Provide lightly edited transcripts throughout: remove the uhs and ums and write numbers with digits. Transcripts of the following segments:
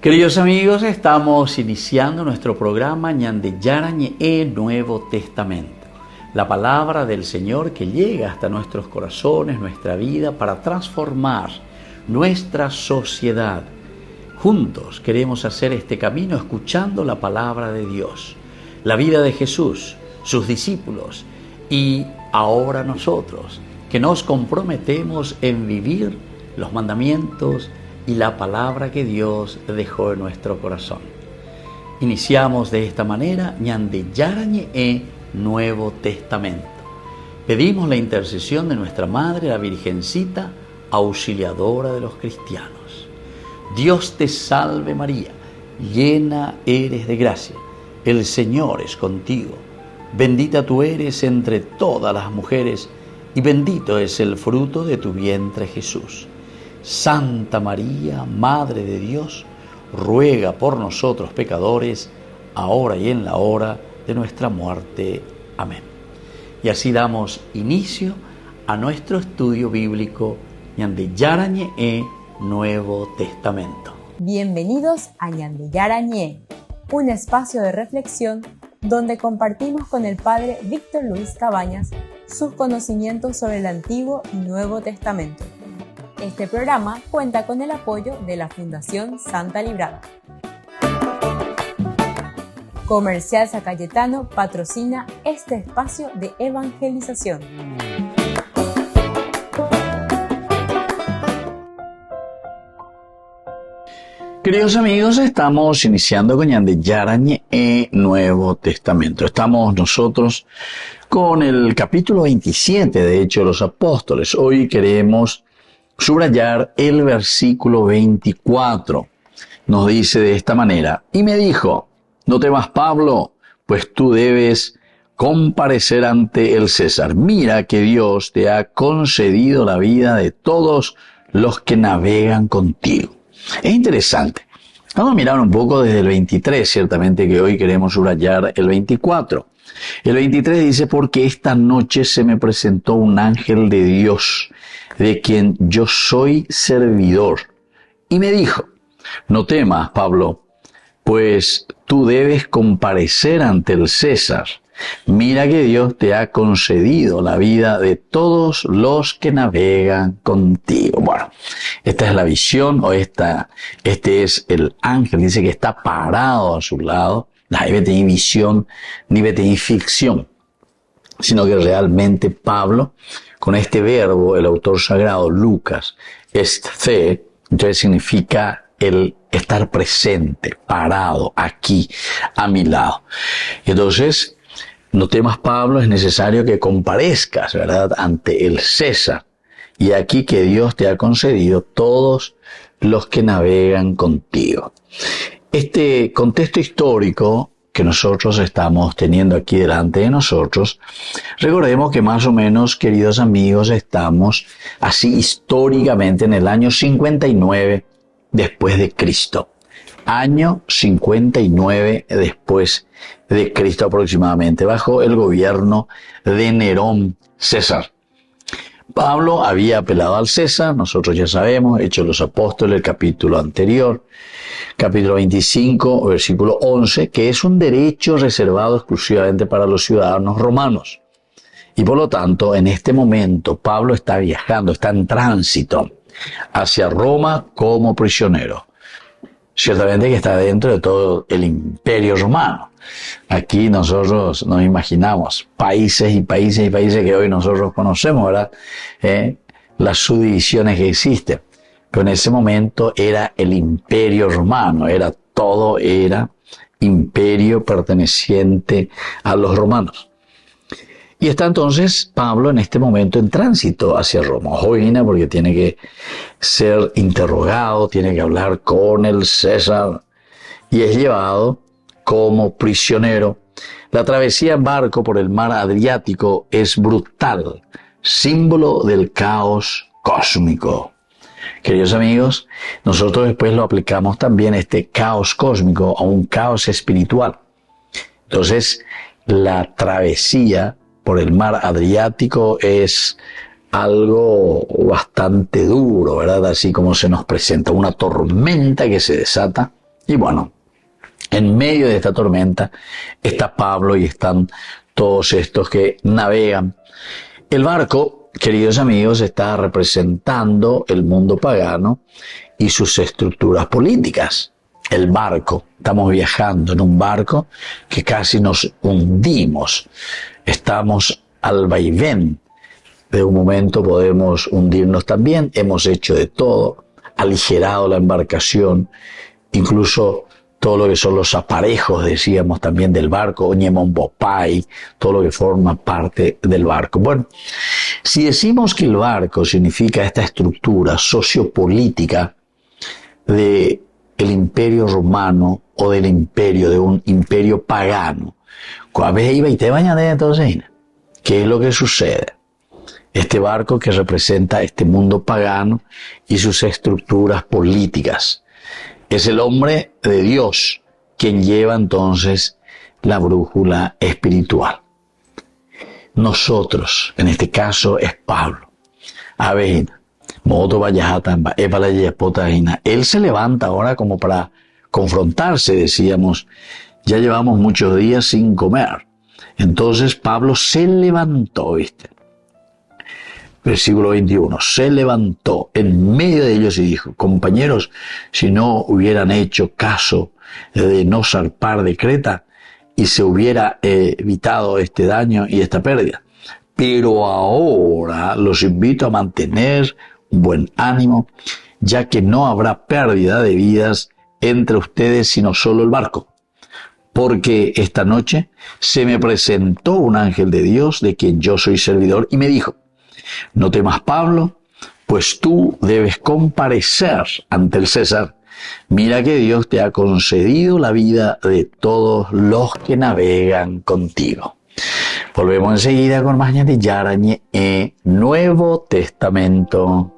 Queridos amigos, estamos iniciando nuestro programa Ñande Yarañe Nuevo Testamento. La palabra del Señor que llega hasta nuestros corazones, nuestra vida, para transformar nuestra sociedad. Juntos queremos hacer este camino escuchando la palabra de Dios, la vida de Jesús, sus discípulos y ahora nosotros, que nos comprometemos en vivir los mandamientos y la palabra que Dios dejó en nuestro corazón. Iniciamos de esta manera Ñande Yarañe Nuevo Testamento. Pedimos la intercesión de nuestra Madre, la Virgencita, auxiliadora de los cristianos. Dios te salve María, llena eres de gracia, el Señor es contigo. Bendita tú eres entre todas las mujeres, y bendito es el fruto de tu vientre Jesús. Santa María, Madre de Dios, ruega por nosotros pecadores, ahora y en la hora de nuestra muerte. Amén. Y así damos inicio a nuestro estudio bíblico Ñande Yarañe Nuevo Testamento. Bienvenidos a Ñande Yarañe, un espacio de reflexión donde compartimos con el Padre Víctor Luis Cabañas sus conocimientos sobre el Antiguo y Nuevo Testamento. Este programa cuenta con el apoyo de la Fundación Santa Librada. Comercial San Cayetano patrocina este espacio de evangelización. Queridos amigos, estamos iniciando con Ñande Yarañe Nuevo Testamento. Estamos nosotros con el capítulo 27 de Hechos de los Apóstoles. Hoy queremos subrayar el versículo 24. Nos dice de esta manera: y me dijo, no temas Pablo, pues tú debes comparecer ante el César. Mira que Dios te ha concedido la vida de todos los que navegan contigo. Es interesante. Vamos a mirar un poco desde el 23, ciertamente que hoy queremos subrayar el 24. El 23 dice: porque esta noche se me presentó un ángel de Dios, de quien yo soy servidor, y me dijo, no temas, Pablo, pues tú debes comparecer ante el César. Mira que Dios te ha concedido la vida de todos los que navegan contigo. Bueno, esta es la visión, o este es el ángel, dice que está parado a su lado. No debe tener visión, ni debe tener ficción, sino que realmente Pablo, con este verbo, el autor sagrado, Lucas, esté, entonces significa el estar presente, parado, aquí, a mi lado. Entonces, no temas, Pablo, es necesario que comparezcas, ¿verdad?, ante el César. Y aquí que Dios te ha concedido todos los que navegan contigo. Este contexto histórico que nosotros estamos teniendo aquí delante de nosotros, recordemos que más o menos, queridos amigos, estamos así históricamente en el año 59 después de Cristo. Año 59 después de Cristo aproximadamente, bajo el gobierno de Nerón César. Pablo había apelado al César, nosotros ya sabemos, Hechos de los Apóstoles, el capítulo anterior, capítulo 25, versículo 11, que es un derecho reservado exclusivamente para los ciudadanos romanos. Y por lo tanto, en este momento, Pablo está viajando, está en tránsito hacia Roma como prisionero. Ciertamente que está dentro de todo el imperio romano. Aquí nosotros nos imaginamos países y países y países que hoy nosotros conocemos, ¿verdad? Las subdivisiones que existen. Pero en ese momento era el imperio romano, era imperio perteneciente a los romanos. Y está entonces Pablo en este momento en tránsito hacia Roma. Hoy viene porque tiene que ser interrogado, tiene que hablar con el César y es llevado como prisionero. La travesía en barco por el mar Adriático es brutal, símbolo del caos cósmico. Queridos amigos, nosotros después lo aplicamos también este caos cósmico a un caos espiritual. Entonces, la travesía por el mar Adriático es algo bastante duro, ¿verdad? Así como se nos presenta una tormenta que se desata Y bueno, en medio de esta tormenta está Pablo y están todos estos que navegan. El barco, queridos amigos, está representando el mundo pagano y sus estructuras políticas. El barco, estamos viajando en un barco que casi nos hundimos. Estamos al vaivén. De un momento podemos hundirnos también. Hemos hecho de todo, aligerado la embarcación, incluso todo lo que son los aparejos, decíamos también, del barco, Oñemonbopay, todo lo que forma parte del barco. Bueno, si decimos que el barco significa esta estructura sociopolítica del imperio romano o del imperio, de un imperio pagano, ¿qué es lo que sucede? Este barco que representa este mundo pagano y sus estructuras políticas. Es el hombre de Dios quien lleva entonces la brújula espiritual. Nosotros, en este caso es Pablo. Él se levanta ahora como para confrontarse, decíamos. Ya llevamos muchos días sin comer. Entonces Pablo se levantó, ¿viste? Versículo 21, se levantó en medio de ellos y dijo: compañeros, si no hubieran hecho caso de no zarpar de Creta y se hubiera evitado este daño y esta pérdida. Pero ahora los invito a mantener un buen ánimo, ya que no habrá pérdida de vidas entre ustedes, sino solo el barco. Porque esta noche se me presentó un ángel de Dios, de quien yo soy servidor, y me dijo: no temas, Pablo, pues tú debes comparecer ante el César. Mira que Dios te ha concedido la vida de todos los que navegan contigo. Volvemos enseguida con más Ñande Yarañe, Nuevo Testamento.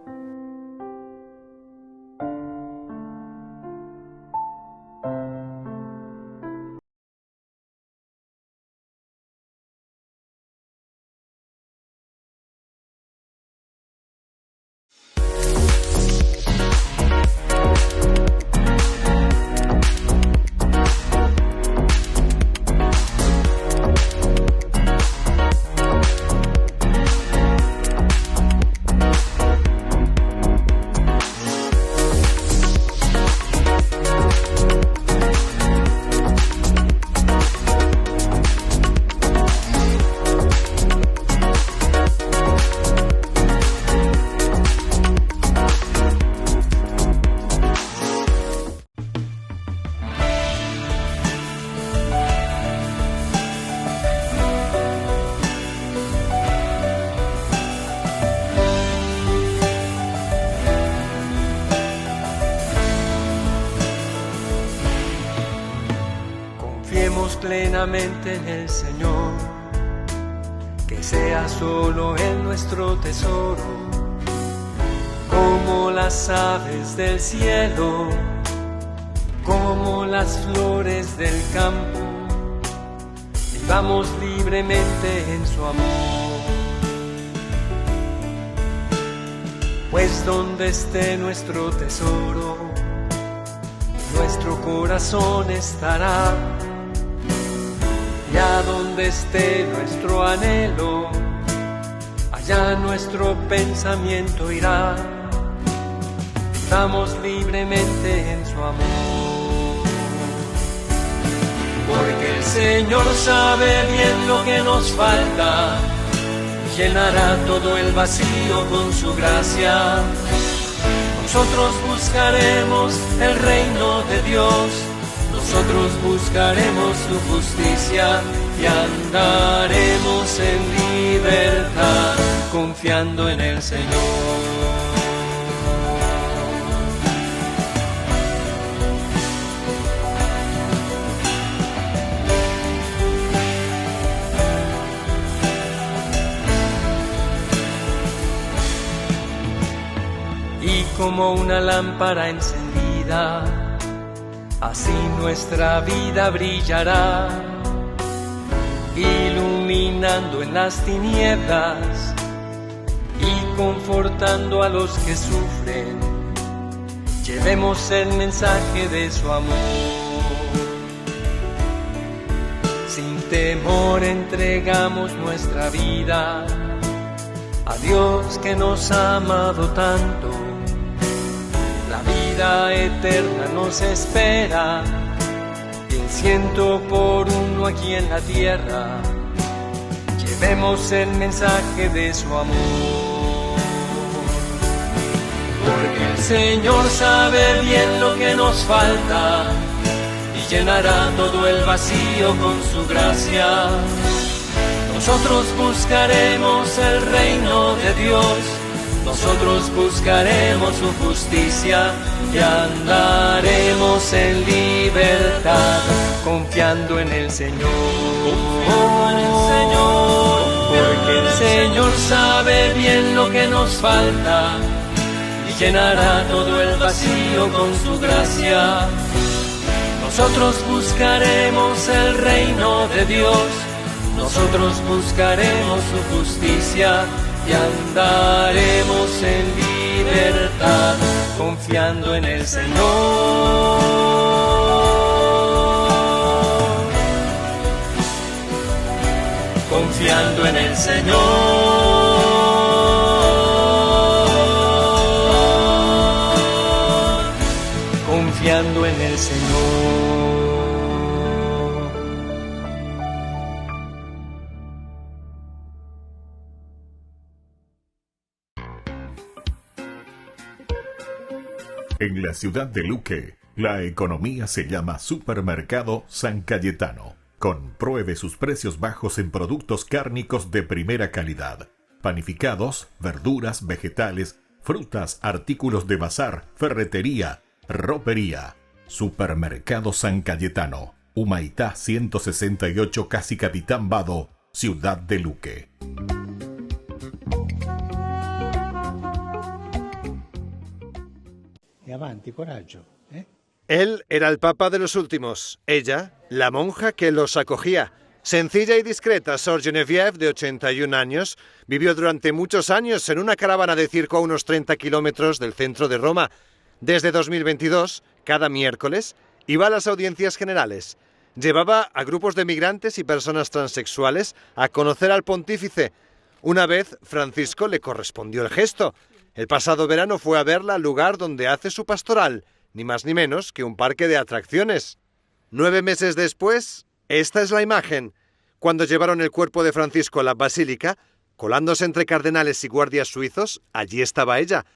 Plenamente en el Señor, que sea solo Él nuestro tesoro, como las aves del cielo, como las flores del campo, vivamos libremente en su amor. Pues donde esté nuestro tesoro, nuestro corazón estará. Allá donde esté nuestro anhelo, allá nuestro pensamiento irá. Estamos libremente en su amor. Porque el Señor sabe bien lo que nos falta, llenará todo el vacío con su gracia. Nosotros buscaremos el reino de Dios, nosotros buscaremos su justicia y andaremos en libertad, confiando en el Señor. Y como una lámpara encendida, así nuestra vida brillará, iluminando en las tinieblas y confortando a los que sufren, llevemos el mensaje de su amor. Sin temor entregamos nuestra vida a Dios que nos ha amado tanto. La vida eterna nos espera y el 100 por 1 aquí en la tierra. Llevemos el mensaje de su amor. Porque el Señor sabe bien lo que nos falta y llenará todo el vacío con su gracia. Nosotros buscaremos el reino de Dios, nosotros buscaremos su justicia y andaremos en libertad, confiando en el Señor. Porque el Señor sabe bien lo que nos falta y llenará todo el vacío con su gracia. Nosotros buscaremos el reino de Dios, nosotros buscaremos su justicia y andaremos en libertad, confiando en el Señor. Confiando en el Señor. Confiando en el Señor. En la ciudad de Luque, la economía se llama Supermercado San Cayetano. Compruebe sus precios bajos en productos cárnicos de primera calidad. Panificados, verduras, vegetales, frutas, artículos de bazar, ferretería, ropería. Supermercado San Cayetano. Humaitá 168, Casi Capitán Vado, ciudad de Luque. E avanti, coraggio. Él era el papa de los últimos, ella, la monja que los acogía. Sencilla y discreta, Sor Geneviève, de 81 años, vivió durante muchos años en una caravana de circo a unos 30 kilómetros del centro de Roma. Desde 2022, cada miércoles, iba a las audiencias generales. Llevaba a grupos de migrantes y personas transexuales a conocer al pontífice. Una vez, Francisco le correspondió el gesto. El pasado verano fue a verla al lugar donde hace su pastoral, ni más ni menos que un parque de atracciones. 9 meses después, esta es la imagen. Cuando llevaron el cuerpo de Francisco a la basílica, colándose entre cardenales y guardias suizos, allí estaba ella.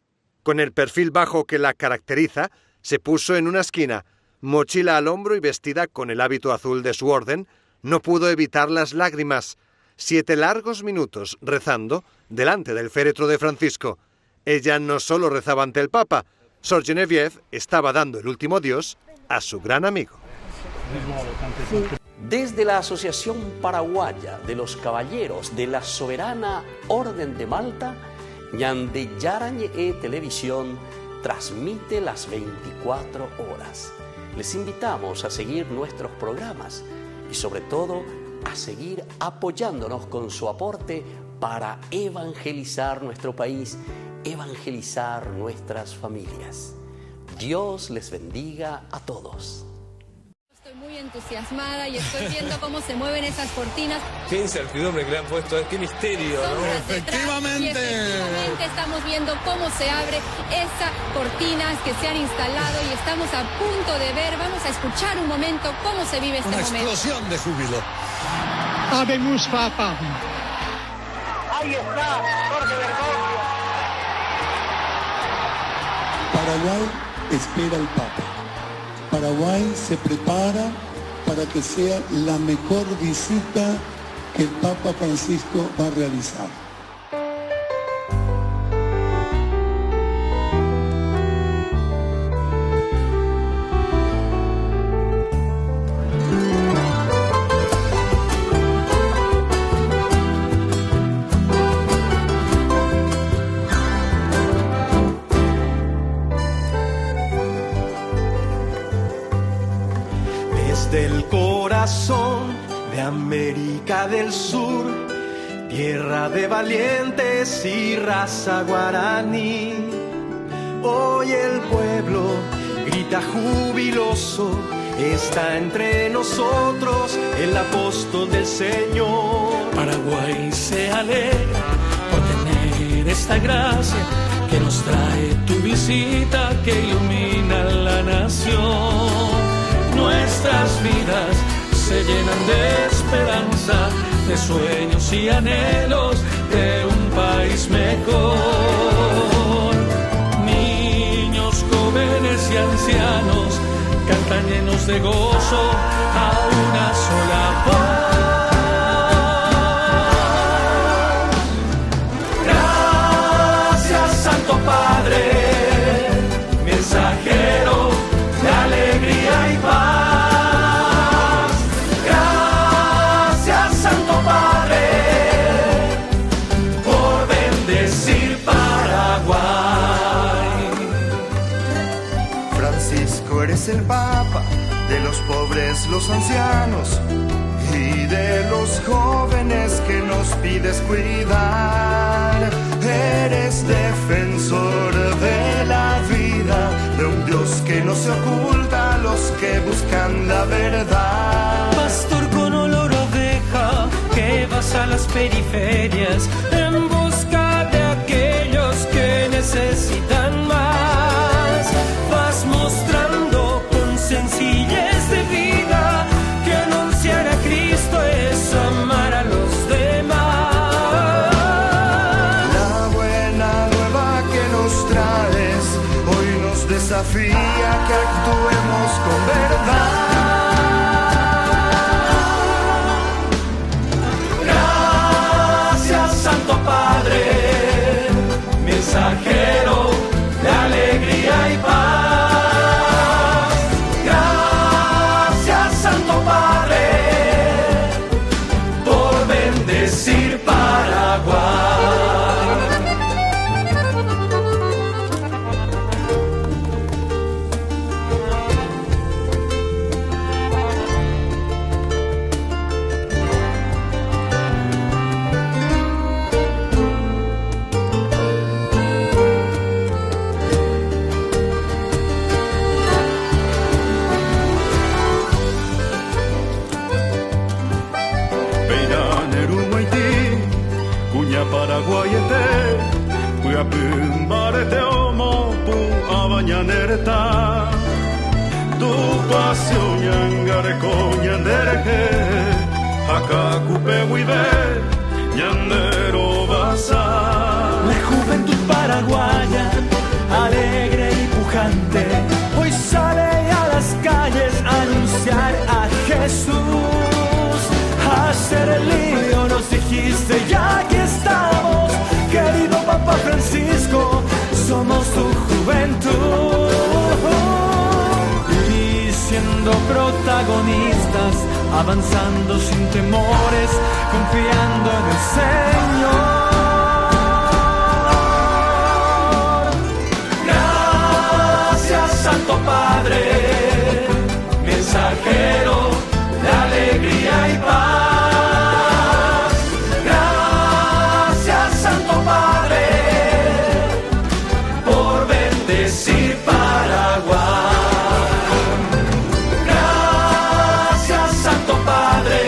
Con el perfil bajo que la caracteriza, se puso en una esquina, mochila al hombro y vestida con el hábito azul de su orden, no pudo evitar las lágrimas. 7 largos minutos rezando delante del féretro de Francisco. Ella no solo rezaba ante el Papa, Sor Geneviève estaba dando el último adiós a su gran amigo. Desde la Asociación Paraguaya de los Caballeros de la Soberana Orden de Malta, Ñande Yarañe Televisión transmite las 24 horas. Les invitamos a seguir nuestros programas y sobre todo a seguir apoyándonos con su aporte para evangelizar nuestro país, evangelizar nuestras familias. Dios les bendiga a todos. Estoy muy entusiasmada y estoy viendo cómo se mueven esas cortinas. Qué incertidumbre que le han puesto, qué misterio, ¿no? Efectivamente estamos viendo cómo se abre esas cortinas que se han instalado y estamos a punto de ver, vamos a escuchar un momento cómo se vive este momento. Una explosión de júbilo. Habemus Papa. Ahí está, Jorge Bergoglio. Paraguay espera al Papa. Paraguay se prepara para que sea la mejor visita que el Papa Francisco va a realizar. Del corazón de América del Sur, tierra de valientes y raza guaraní, Hoy el pueblo grita jubiloso, está entre nosotros el apóstol del Señor. Paraguay se alegra por tener esta gracia que nos trae tu visita, que ilumina la nación. Nuestras vidas se llenan de esperanza, de sueños y anhelos de un país mejor. Niños, jóvenes y ancianos cantan llenos de gozo a una sola voz. Gracias, Santo Padre, mensajero de alegría y paz. Gracias, Santo Padre, por bendecir Paraguay. Francisco, eres el Papa de los pobres, los ancianos y de los jóvenes que nos pides cuidar. Eres defensor de la vida, de un Dios que no se oculta a los que buscan la verdad. Pastor con olor a oveja, que vas a las periferias en busca de aquellos que necesitan más. Vas mostrando con sencillez de vida que anunciar a Cristo es amar a los demás. La buena nueva que nos traes hoy nos desafía que actuemos con verdad. Gracias, Santo Padre, mensajero de alegría y paz. Gracias, Santo Padre, por bendecir Paraguay. Paraguayete, Puyapimbarete Omo, Pu Abañanereta, Tu pasión Yangareko Ñandereje, Hacacupe Huibe, Ñandero Basa. La juventud paraguaya, alegre y pujante, hoy sale a las calles a anunciar a Jesús. Hacer el lío nos dijiste, ya aquí estamos, querido Papa Francisco, somos tu juventud. Y siendo protagonistas, avanzando sin temores, confiando en el Señor. Gracias, Santo Padre, mensajero de alegría y paz. Gracias, Santo Padre, por bendecir Paraguay. Gracias, Santo Padre,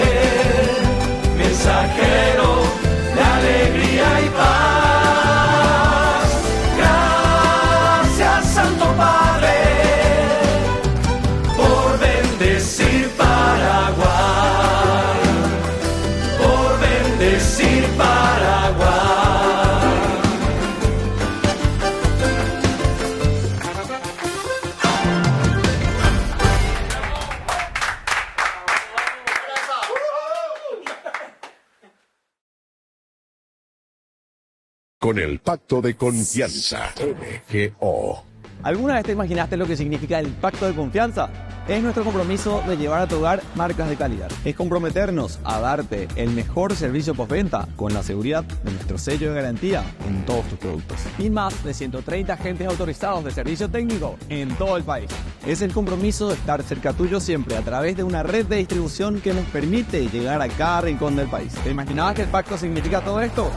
mensajero de alegría y paz. Gracias, Santo Padre, por bendecir Paraguay, por bendecir Paraguay. Con el Pacto de Confianza, MGO. ¿Alguna vez te imaginaste lo que significa el Pacto de Confianza? Es nuestro compromiso de llevar a tu hogar marcas de calidad. Es comprometernos a darte el mejor servicio postventa con la seguridad de nuestro sello de garantía en todos tus productos. Y más de 130 agentes autorizados de servicio técnico en todo el país. Es el compromiso de estar cerca tuyo siempre a través de una red de distribución que nos permite llegar a cada rincón del país. ¿Te imaginabas que el pacto significa todo esto?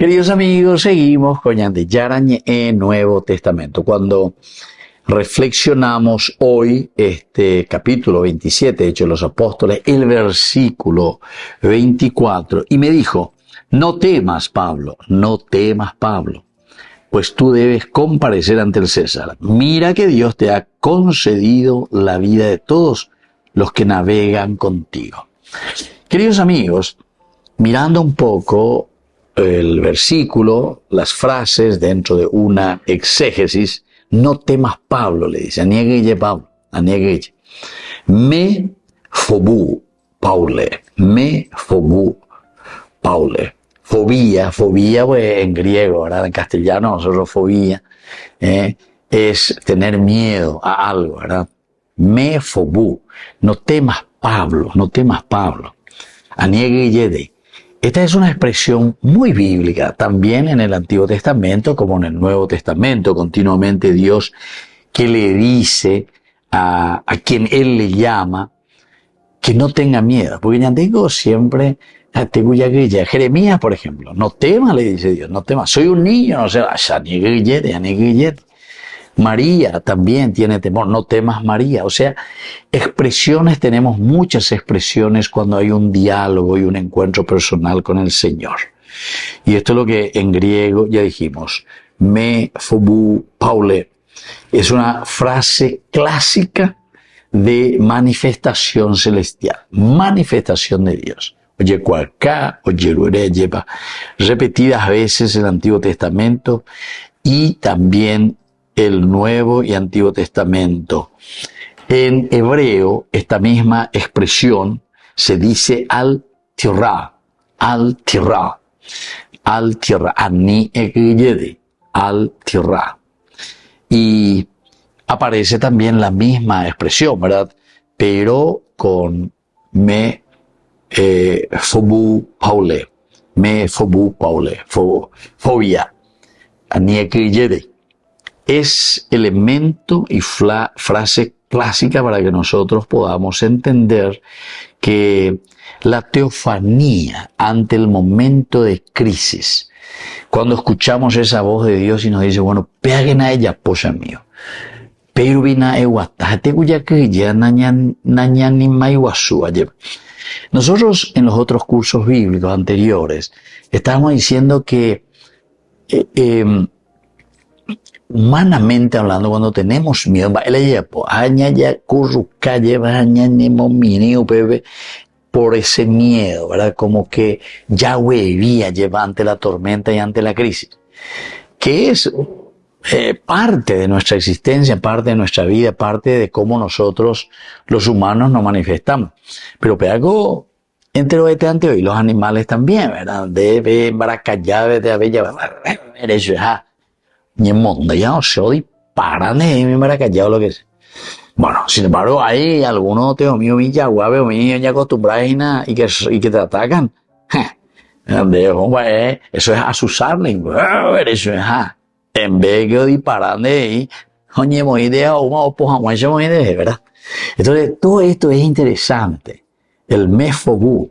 Queridos amigos, seguimos con Ñande Yarañe en Nuevo Testamento. Cuando reflexionamos hoy este capítulo 27 de Hechos de los Apóstoles, el versículo 24, y me dijo, no temas, Pablo, pues tú debes comparecer ante el César. Mira que Dios te ha concedido la vida de todos los que navegan contigo. Queridos amigos, mirando un poco el versículo, las frases dentro de una exégesis, no temas, Pablo, le dice, anieguille Pablo, anieguille. Me fobu, Paule, Fobia, pues, en griego, ¿verdad? En castellano nosotros fobia es tener miedo a algo, ¿verdad? Me fobu, no temas, Pablo, anieguille. Esta es una expresión muy bíblica, también en el Antiguo Testamento como en el Nuevo Testamento. Continuamente Dios que le dice a quien Él le llama que no tenga miedo. Porque ya digo siempre, Jeremías, por ejemplo, no temas, le dice Dios, no temas. Soy un niño, no sé, María también tiene temor, no temas María. O sea, expresiones, tenemos muchas expresiones cuando hay un diálogo y un encuentro personal con el Señor. Y esto es lo que en griego ya dijimos, me fobu paule. Es una frase clásica de manifestación celestial, manifestación de Dios. Oye, cualca, oye, lleva repetidas veces el Antiguo Testamento y también el Nuevo y Antiguo Testamento. En hebreo, esta misma expresión se dice al-tirá, ani egeyede, al-tirá. Y aparece también la misma expresión, ¿verdad? Pero con me fobu paule, fobia, ani egeyede. Es elemento y frase clásica para que nosotros podamos entender que la teofanía ante el momento de crisis, cuando escuchamos esa voz de Dios y nos dice, bueno, peguen a ella, posa mío, pero vina eguatate cuya que ya nañani maiwasua. Nosotros en los otros cursos bíblicos anteriores estábamos diciendo que humanamente hablando, cuando tenemos miedo, por ese miedo, ¿verdad? Como que Yahweh lleva ante la tormenta y ante la crisis, que es parte de nuestra existencia, parte de nuestra vida, parte de cómo nosotros, los humanos, nos manifestamos. Pero algo entero este ante hoy, los animales también, ¿verdad? Debe embaracallave, de abella, eres ya. Ni en monda ya no se disparan de mi maracayao lo que es. Bueno, sin embargo, hay algunos teos míos, mi yaguabe o mi ya acostumbrados y que te atacan. Eso es asusarle. Eso es en vez que disparan de ahí, oye, mo idea o una opoja, mo idea, ¿verdad? Entonces, todo esto es interesante. El mefobu,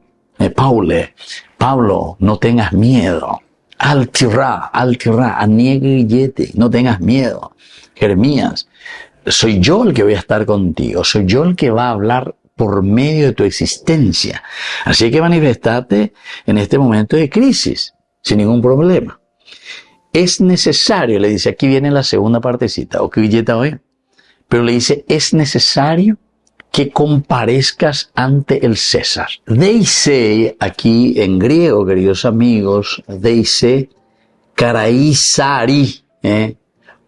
Pablo, no tengas miedo. Al-tirá, anieguillete, no tengas miedo. Jeremías, soy yo el que voy a estar contigo, soy yo el que va a hablar por medio de tu existencia. Así que manifestate en este momento de crisis, sin ningún problema. Es necesario, le dice, aquí viene la segunda partecita, o que billeta hoy, pero le dice, es necesario que comparezcas ante el César. Deise, aquí en griego, queridos amigos, deise, karaisari,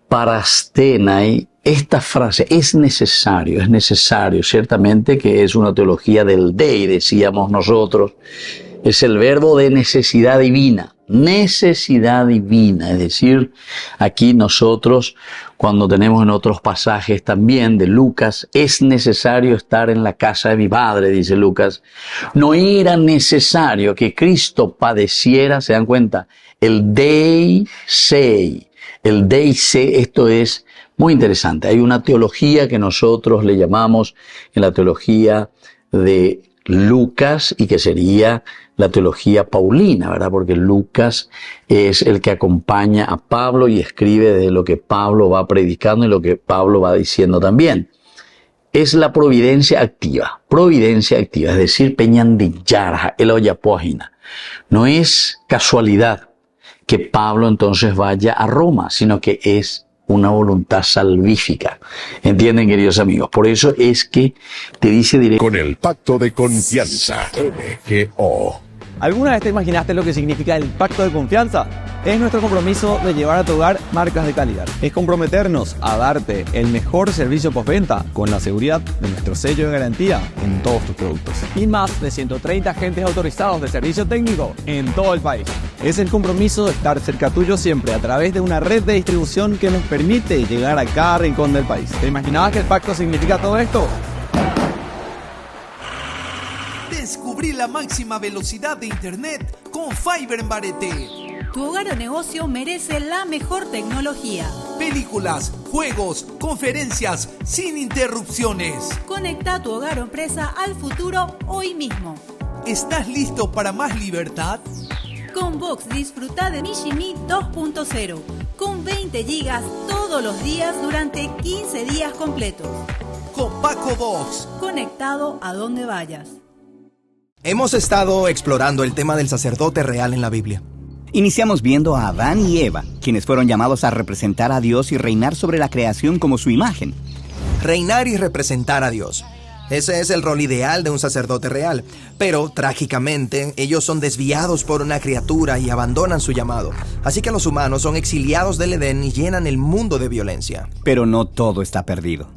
parastenai. Esta frase es necesario, ciertamente que es una teología del dei, decíamos nosotros, es el verbo de necesidad divina, es decir, aquí nosotros, cuando tenemos en otros pasajes también de Lucas, es necesario estar en la casa de mi padre, dice Lucas, no era necesario que Cristo padeciera, ¿se dan cuenta? El dei sei, esto es muy interesante. Hay una teología que nosotros le llamamos en la teología de Lucas y que sería la teología paulina, ¿verdad? Porque Lucas es el que acompaña a Pablo y escribe de lo que Pablo va predicando y lo que Pablo va diciendo también. Es la providencia activa, es decir, peñandillarja, el oyapógina. No es casualidad que Pablo entonces vaya a Roma, sino que es una voluntad salvífica. ¿Entienden, queridos amigos? Por eso es que te dice directo. Con el pacto de confianza, MGO. ¿Alguna vez te imaginaste lo que significa el pacto de confianza? Es nuestro compromiso de llevar a tu hogar marcas de calidad. Es comprometernos a darte el mejor servicio postventa con la seguridad de nuestro sello de garantía en todos tus productos. Y más de 130 agentes autorizados de servicio técnico en todo el país. Es el compromiso de estar cerca tuyo siempre a través de una red de distribución que nos permite llegar a cada rincón del país. ¿Te imaginabas que el pacto significa todo esto? Descubrí la máxima velocidad de internet con Fiber en Barete. Tu hogar o negocio merece la mejor tecnología. Películas, juegos, conferencias, sin interrupciones. Conecta tu hogar o empresa al futuro hoy mismo. ¿Estás listo para más libertad? Con Vox disfruta de Mishimi 2.0 con 20 gigas todos los días durante 15 días completos. Con Paco Vox. Conectado a donde vayas. Hemos estado explorando el tema del sacerdote real en la Biblia. Iniciamos viendo a Adán y Eva, quienes fueron llamados a representar a Dios y reinar sobre la creación como su imagen. Reinar y representar a Dios. Ese es el rol ideal de un sacerdote real. Pero, trágicamente, ellos son desviados por una criatura y abandonan su llamado. Así que los humanos son exiliados del Edén y llenan el mundo de violencia. Pero no todo está perdido.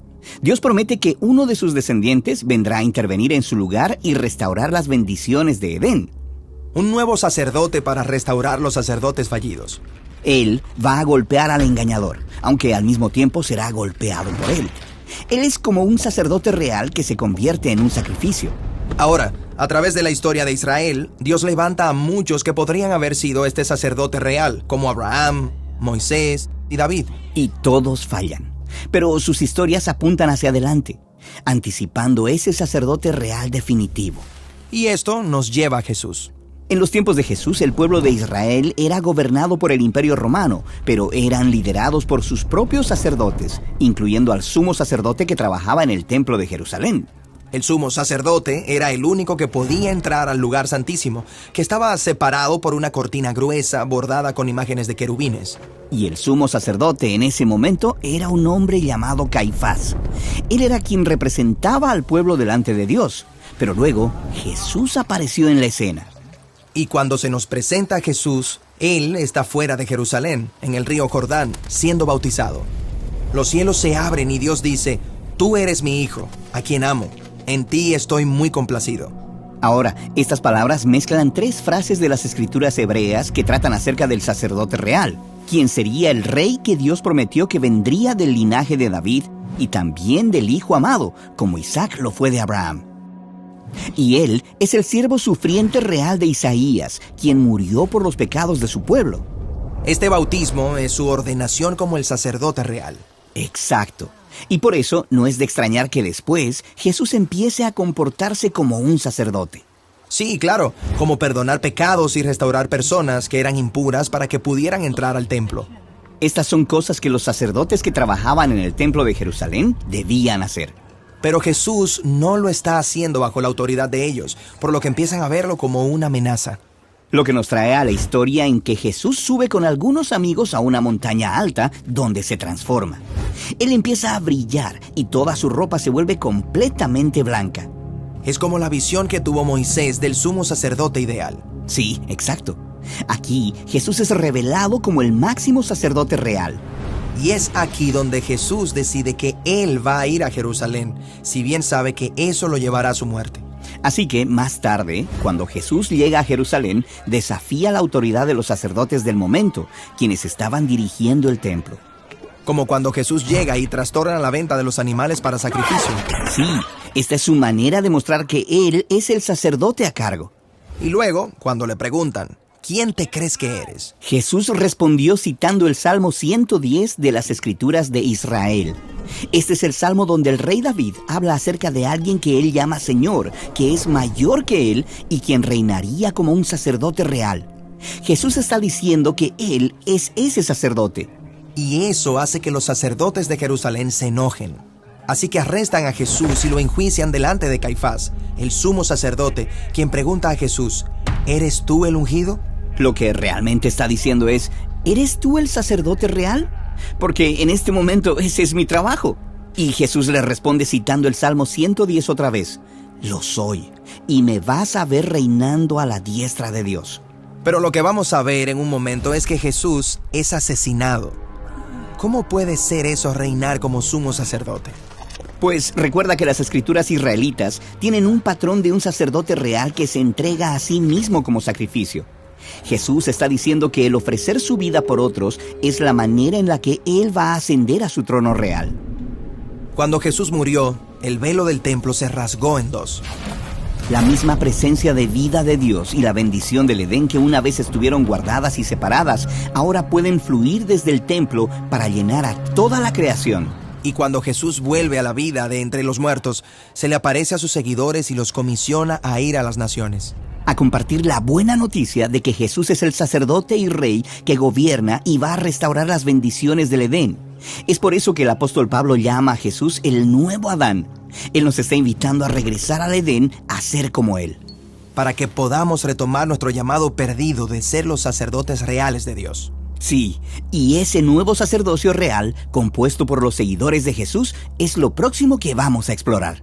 Dios promete que uno de sus descendientes vendrá a intervenir en su lugar y restaurar las bendiciones de Edén. Un nuevo sacerdote para restaurar los sacerdotes fallidos. Él va a golpear al engañador, aunque al mismo tiempo será golpeado por él. Él es como un sacerdote real que se convierte en un sacrificio. Ahora, a través de la historia de Israel, Dios levanta a muchos que podrían haber sido este sacerdote real, como Abraham, Moisés y David. Y todos fallan. Pero sus historias apuntan hacia adelante, anticipando ese sacerdote real definitivo. Y esto nos lleva a Jesús. En los tiempos de Jesús, el pueblo de Israel era gobernado por el Imperio Romano, pero eran liderados por sus propios sacerdotes, incluyendo al sumo sacerdote que trabajaba en el templo de Jerusalén. El sumo sacerdote era el único que podía entrar al lugar santísimo, que estaba separado por una cortina gruesa bordada con imágenes de querubines. Y el sumo sacerdote en ese momento era un hombre llamado Caifás. Él era quien representaba al pueblo delante de Dios, pero luego Jesús apareció en la escena. Y cuando se nos presenta a Jesús, Él está fuera de Jerusalén, en el río Jordán, siendo bautizado. Los cielos se abren y Dios dice: «Tú eres mi hijo, a quien amo. En ti estoy muy complacido». Ahora, estas palabras mezclan tres frases de las escrituras hebreas que tratan acerca del sacerdote real, quien sería el rey que Dios prometió que vendría del linaje de David y también del hijo amado, como Isaac lo fue de Abraham. Y él es el siervo sufriente real de Isaías, quien murió por los pecados de su pueblo. Este bautismo es su ordenación como el sacerdote real. Exacto. Y por eso no es de extrañar que después Jesús empiece a comportarse como un sacerdote. Sí, claro, como perdonar pecados y restaurar personas que eran impuras para que pudieran entrar al templo. Estas son cosas que los sacerdotes que trabajaban en el templo de Jerusalén debían hacer. Pero Jesús no lo está haciendo bajo la autoridad de ellos, por lo que empiezan a verlo como una amenaza. Lo que nos trae a la historia en que Jesús sube con algunos amigos a una montaña alta donde se transforma. Él empieza a brillar y toda su ropa se vuelve completamente blanca. Es como la visión que tuvo Moisés del sumo sacerdote ideal. Sí, exacto. Aquí Jesús es revelado como el máximo sacerdote real. Y es aquí donde Jesús decide que Él va a ir a Jerusalén, si bien sabe que eso lo llevará a su muerte. Así que, más tarde, cuando Jesús llega a Jerusalén, desafía la autoridad de los sacerdotes del momento, quienes estaban dirigiendo el templo. Como cuando Jesús llega y trastorna la venta de los animales para sacrificio. Sí, esta es su manera de mostrar que Él es el sacerdote a cargo. Y luego, cuando le preguntan, ¿quién te crees que eres? Jesús respondió citando el Salmo 110 de las Escrituras de Israel. Este es el salmo donde el rey David habla acerca de alguien que él llama Señor, que es mayor que él y quien reinaría como un sacerdote real. Jesús está diciendo que él es ese sacerdote. Y eso hace que los sacerdotes de Jerusalén se enojen. Así que arrestan a Jesús y lo enjuician delante de Caifás, el sumo sacerdote, quien pregunta a Jesús, ¿eres tú el ungido? Lo que realmente está diciendo es, ¿eres tú el sacerdote real? Porque en este momento ese es mi trabajo. Y Jesús le responde citando el Salmo 110 otra vez, lo soy, y me vas a ver reinando a la diestra de Dios. Pero lo que vamos a ver en un momento es que Jesús es asesinado. ¿Cómo puede ser eso, reinar como sumo sacerdote? Pues recuerda que las escrituras israelitas tienen un patrón de un sacerdote real que se entrega a sí mismo como sacrificio. Jesús está diciendo que el ofrecer su vida por otros es la manera en la que Él va a ascender a su trono real. Cuando Jesús murió, el velo del templo se rasgó en dos. La misma presencia de vida de Dios y la bendición del Edén que una vez estuvieron guardadas y separadas, ahora pueden fluir desde el templo para llenar a toda la creación. Y cuando Jesús vuelve a la vida de entre los muertos, se le aparece a sus seguidores y los comisiona a ir a las naciones. A compartir la buena noticia de que Jesús es el sacerdote y rey que gobierna y va a restaurar las bendiciones del Edén. Es por eso que el apóstol Pablo llama a Jesús el nuevo Adán. Él nos está invitando a regresar al Edén a ser como Él. Para que podamos retomar nuestro llamado perdido de ser los sacerdotes reales de Dios. Sí, y ese nuevo sacerdocio real, compuesto por los seguidores de Jesús, es lo próximo que vamos a explorar.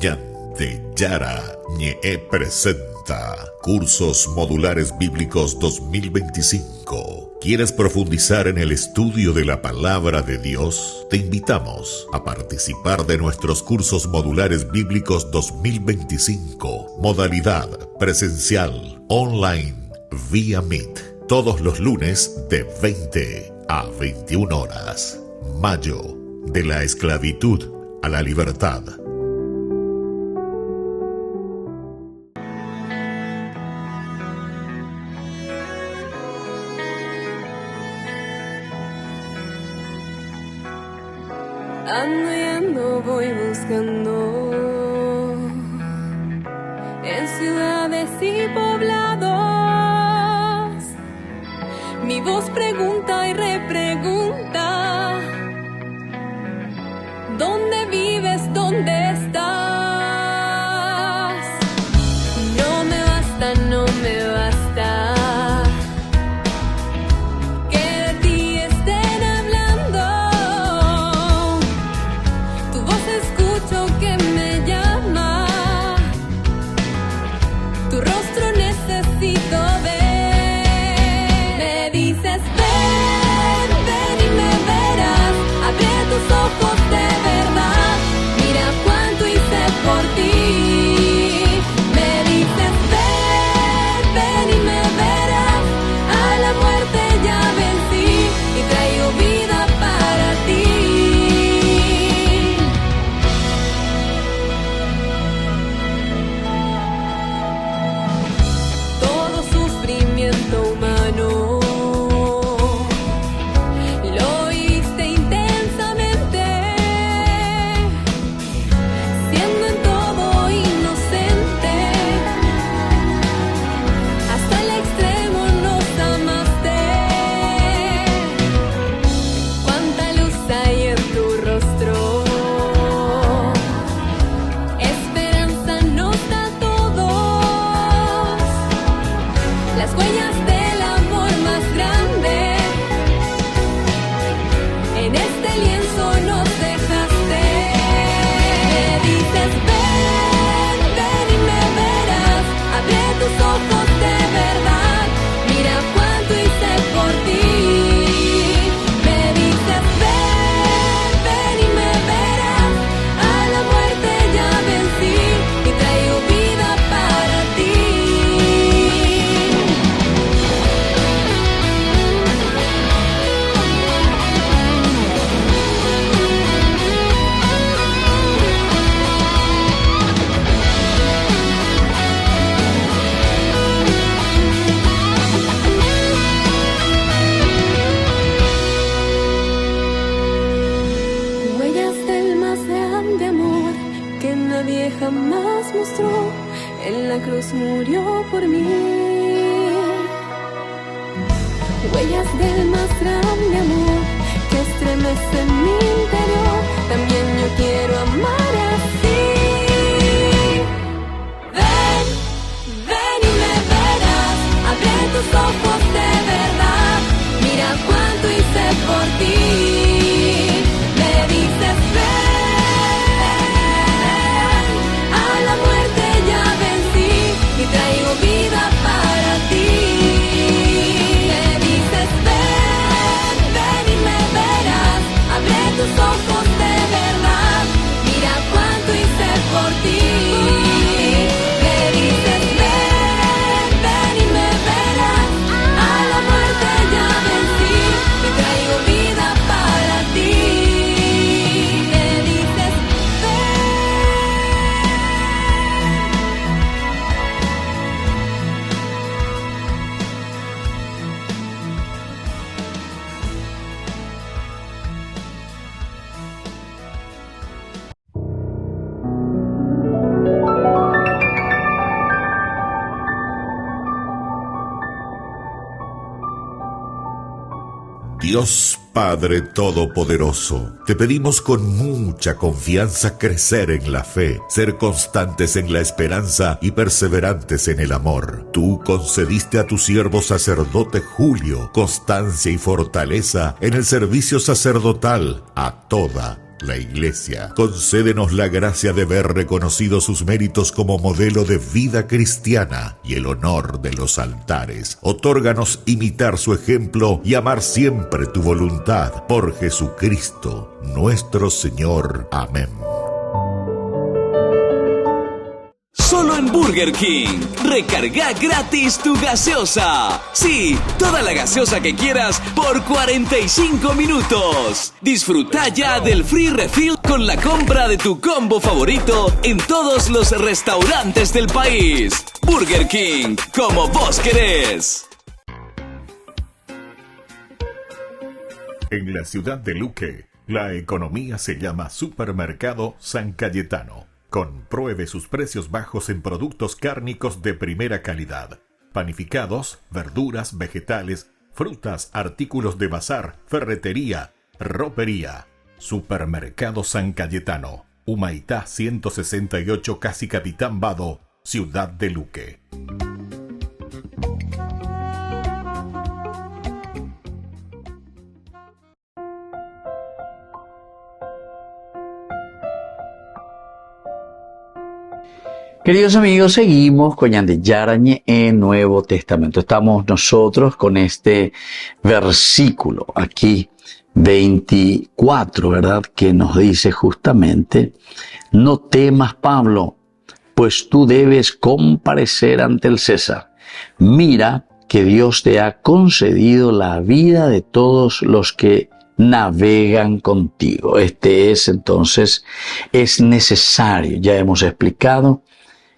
Ñande Yarañe presenta Cursos Modulares Bíblicos 2025. ¿Quieres profundizar en el estudio de la Palabra de Dios? Te invitamos a participar de nuestros Cursos Modulares Bíblicos 2025. Modalidad presencial, online, vía Meet, todos los lunes de 20 a 21 horas. Mayo, de la esclavitud a la libertad. Ando y ando, voy buscando en ciudades y poblados. Mi voz pregunta y repregunta: ¿dónde vives? ¿Dónde estás? No me basta, no me basta que de ti estén hablando. Tu voz escucho que me llama, tu rostro necesito ver. Me dices ven, ven y me verás. Abre tus ojos de verdad, mira cuánto hice por ti. Me dices ven, ven y me verás. A la muerte ya vencí y traigo vida para ti. Todo sufrimiento humano lo viste intensamente, siendo en todo inocente. Hasta el extremo nos amaste. Cuánta luz hay en tu rostro, esperanza nos da a todos. Las huellas del amor más grande, en este lienzo nos dejaste. Me dices ven, ven y me verás. Abre tus ojos de verdad, mira cuánto hice por ti. Me dices ven, ven y me verás. A la muerte ya vencí y traigo vida para ti. huellas del más grande amor que estremece mi interior. También yo quiero amar así. Ven, ven y me verás. Abre tus ojos de verdad. Mira cuánto hice por ti. Me dices ven, a la muerte ya vencí y traigo vida para ti. Me dices ven, ven y me verás. Abre tus ojos de verdad. Mira cuánto hice por ti. Me dices ven, ven y me verás. A la muerte ya vencí y traigo vida para ti. Me dices Dios Padre Todopoderoso, te pedimos con mucha confianza crecer en la fe, ser constantes en la esperanza y perseverantes en el amor. Tú concediste a tu siervo sacerdote Julio constancia y fortaleza en el servicio sacerdotal a toda la Iglesia. Concédenos la gracia de ver reconocidos sus méritos como modelo de vida cristiana y el honor de los altares. Otórganos imitar su ejemplo y amar siempre tu voluntad. Por Jesucristo, nuestro Señor. Amén. Solo en Burger King. Recarga gratis tu gaseosa. Sí, toda la gaseosa que quieras por 45 minutos. Disfruta ya del free refill con la compra de tu combo favorito en todos los restaurantes del país. Burger King, como vos querés. En la ciudad de Luque, la economía se llama Supermercado San Cayetano. Compruebe sus precios bajos en productos cárnicos de primera calidad. Panificados, verduras, vegetales, frutas, artículos de bazar, ferretería, ropería. Supermercado San Cayetano. Humaitá 168, Casi Capitán Vado, ciudad de Luque. Queridos amigos, seguimos con Ñande Yarañe en Nuevo Testamento. Estamos nosotros con este versículo aquí, 24, ¿verdad? Que nos dice justamente, no temas, Pablo, pues tú debes comparecer ante el César. Mira que Dios te ha concedido la vida de todos los que navegan contigo. Entonces, es necesario, ya hemos explicado,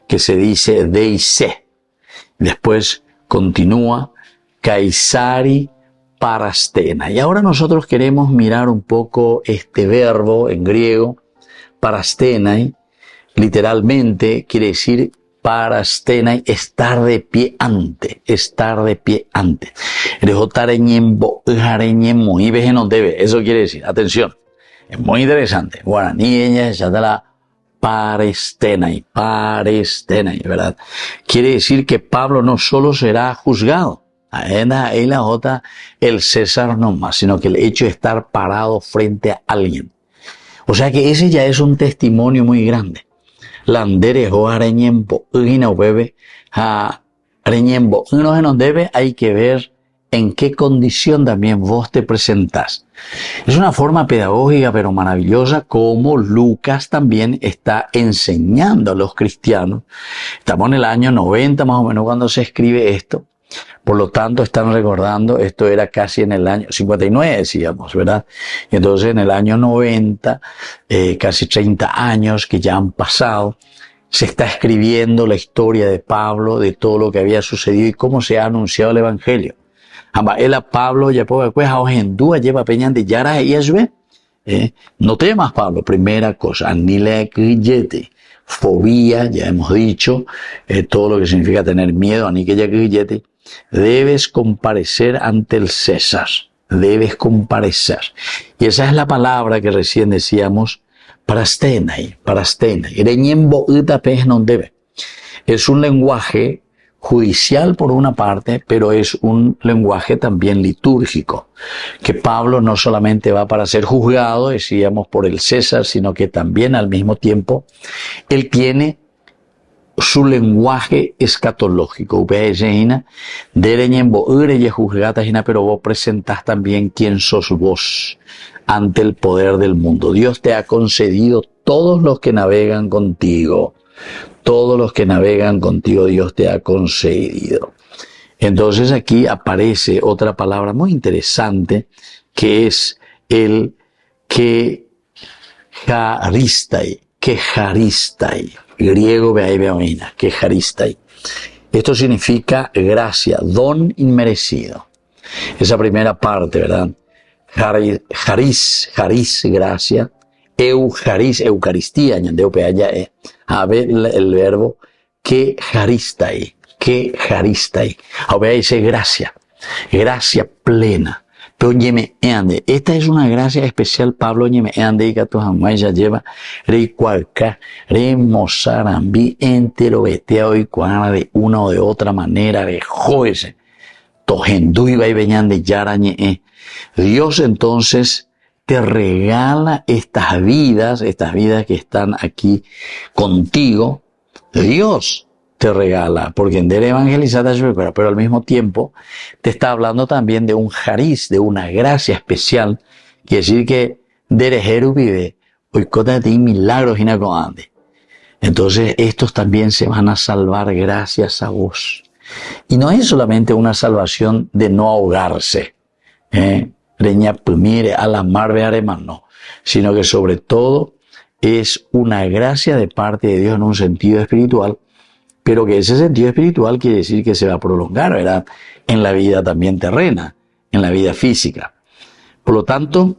que se dice deise. Después continúa Kaisari parastena. Y ahora nosotros queremos mirar un poco este verbo en griego, parastenai. Literalmente quiere decir parastenai, estar de pie ante, estar de pie ante. Eso quiere decir, atención, es muy interesante. Guaraní, ya te la parestenai, ¿verdad? Quiere decir que Pablo no solo será juzgado, el César no más, sino que el hecho de estar parado frente a alguien. O sea que ese ya es un testimonio muy grande. Hay que ver en qué condición también vos te presentás. Es una forma pedagógica pero maravillosa como Lucas también está enseñando a los cristianos. Estamos en el año 90 más o menos cuando se escribe esto. Por lo tanto, están recordando, esto era casi en el año 59, decíamos, ¿verdad? Y entonces en el año 90, casi 30 años que ya han pasado, se está escribiendo la historia de Pablo, de todo lo que había sucedido y cómo se ha anunciado el Evangelio. Ela Pablo ya puede lleva peñan de yara y no temas, Pablo, primera cosa, ni le creyete, fobia, ya hemos dicho, todo lo que significa tener miedo, aniquillete, debes comparecer ante el César, debes comparecer. Y esa es la palabra que recién decíamos, parastenai, es un lenguaje judicial por una parte, pero es un lenguaje también litúrgico, que Pablo no solamente va para ser juzgado, decíamos, por el César, sino que también al mismo tiempo él tiene su lenguaje escatológico. Pero vos presentás también quién sos vos ante el poder del mundo. Dios te ha concedido todos los que navegan contigo. Todos los que navegan contigo Dios te ha concedido. Entonces aquí aparece otra palabra muy interesante que es el kecharistai, griego kecharistai. Esto significa gracia, don inmerecido. Esa primera parte, ¿verdad? Charis, gracia. Eucaristía, a ver el verbo kecharistai. Ahora dice gracia plena. Pero esta es una gracia especial. Pablo y ya lleva remozarambi entero vetea y cuana de una o de otra manera de joese. Tojendu y de yarañe. Dios entonces te regala estas vidas que están aquí contigo. Dios te regala, porque en der evangelizada, pero al mismo tiempo te está hablando también de un charis, de una gracia especial. Quiere decir que derejeru vive, hoy cota de milagros inacoande. Entonces estos también se van a salvar gracias a vos. Y no es solamente una salvación de no ahogarse, no, sino que sobre todo es una gracia de parte de Dios en un sentido espiritual, pero que ese sentido espiritual quiere decir que se va a prolongar, ¿verdad?, en la vida también terrena, en la vida física. Por lo tanto,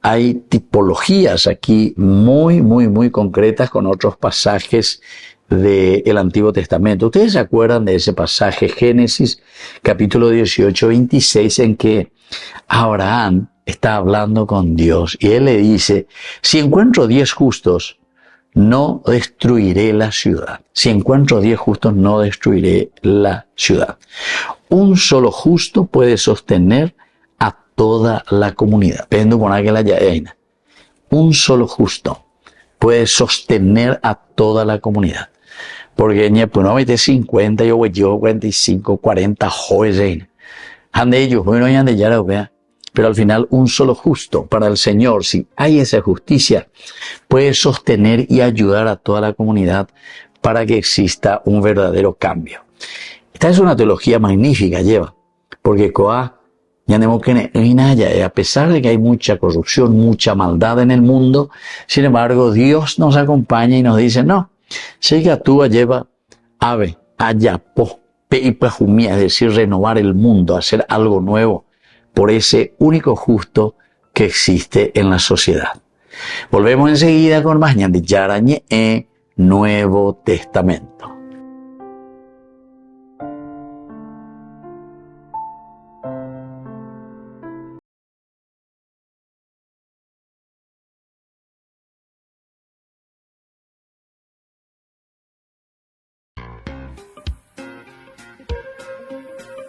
hay tipologías aquí muy concretas con otros pasajes del Antiguo Testamento. ¿Ustedes se acuerdan de ese pasaje, Génesis, capítulo 18, 26, en que Abraham está hablando con Dios y él le dice, si encuentro 10 justos, no destruiré la ciudad. Si encuentro 10 justos, no destruiré la ciudad. Un solo justo puede sostener a toda la comunidad. Un solo justo puede sostener a toda la comunidad. Porque pues no mete 50, yo 45, 40 jóvenes. Ande ellos, bueno, y ande ya, vea. Pero al final un solo justo para el Señor, si hay esa justicia, puede sostener y ayudar a toda la comunidad para que exista un verdadero cambio. Esta es una teología magnífica, lleva, porque a pesar de que hay mucha corrupción, mucha maldad en el mundo, sin embargo Dios nos acompaña y nos dice, no, llega tú lleva ave, allá, po, pe y pejumía, es decir, renovar el mundo, hacer algo nuevo por ese único justo que existe en la sociedad. Volvemos enseguida con más de Yarañe Nuevo Testamento.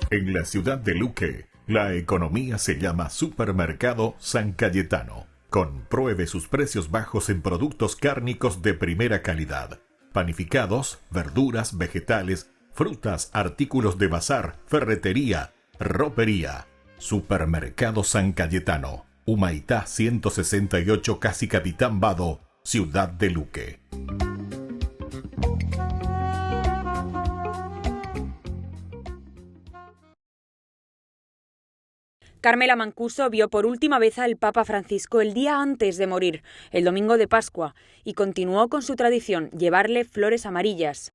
En la ciudad de Luque, la economía se llama Supermercado San Cayetano. Compruebe sus precios bajos en productos cárnicos de primera calidad. Panificados, verduras, vegetales, frutas, artículos de bazar, ferretería, ropería. Supermercado San Cayetano. Humaitá 168, Casi Capitán Vado, ciudad de Luque. Carmela Mancuso vio por última vez al Papa Francisco el día antes de morir, el domingo de Pascua, y continuó con su tradición, llevarle flores amarillas.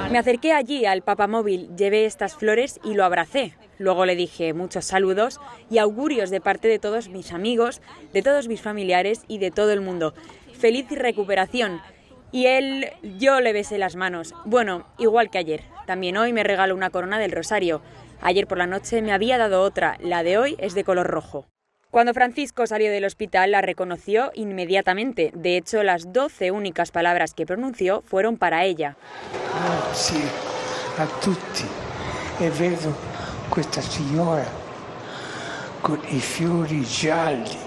Me acerqué allí al papamóvil, llevé estas flores y lo abracé. Luego le dije muchos saludos y augurios de parte de todos mis amigos, de todos mis familiares y de todo el mundo. feliz recuperación. Y yo le besé las manos. Bueno, igual que ayer. También hoy me regaló una corona del rosario. Ayer por la noche me había dado otra. La de hoy es de color rojo. Cuando Francisco salió del hospital la reconoció inmediatamente. De hecho, las 12 únicas palabras que pronunció fueron para ella. Grazie a tutti. E vedo questa signora con i fiori gialli.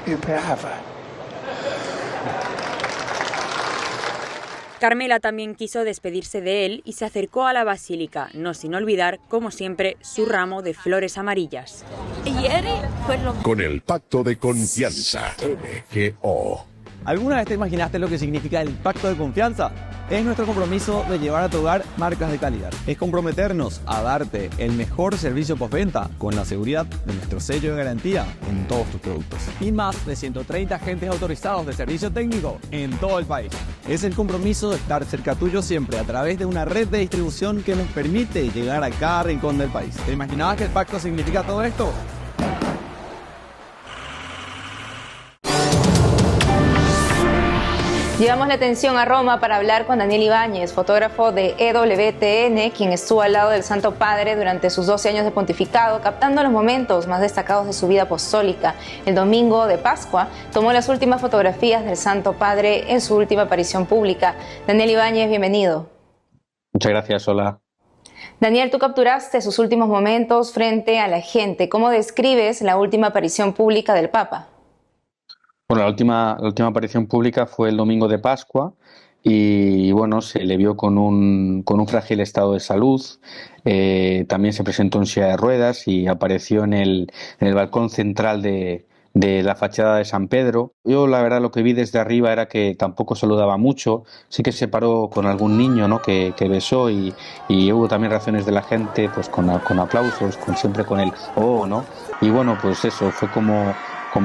È brava. Carmela también quiso despedirse de él y se acercó a la basílica, no sin olvidar, como siempre, su ramo de flores amarillas. Con el pacto de confianza. MGO. ¿Alguna vez te imaginaste lo que significa el pacto de confianza? Es nuestro compromiso de llevar a tu hogar marcas de calidad. Es comprometernos a darte el mejor servicio postventa con la seguridad de nuestro sello de garantía en todos tus productos. Y más de 130 agentes autorizados de servicio técnico en todo el país. Es el compromiso de estar cerca tuyo siempre a través de una red de distribución que nos permite llegar a cada rincón del país. ¿Te imaginabas que el pacto significa todo esto? Llevamos la atención a Roma para hablar con Daniel Ibáñez, fotógrafo de EWTN, quien estuvo al lado del Santo Padre durante sus 12 años de pontificado, captando los momentos más destacados de su vida apostólica. El domingo de Pascua tomó las últimas fotografías del Santo Padre en su última aparición pública. Daniel Ibáñez, bienvenido. Muchas gracias, hola. Daniel, tú capturaste sus últimos momentos frente a la gente. ¿Cómo describes la última aparición pública del Papa? Bueno, la última aparición pública fue el domingo de Pascua y bueno, se le vio con un frágil estado de salud. También se presentó en silla de ruedas y apareció en el balcón central de la fachada de San Pedro. Yo la verdad lo que vi desde arriba era que tampoco saludaba mucho, sí que se paró con algún niño, ¿no?, que besó y hubo también reacciones de la gente pues con aplausos, siempre con el "oh", ¿no? Y bueno, pues eso, fue como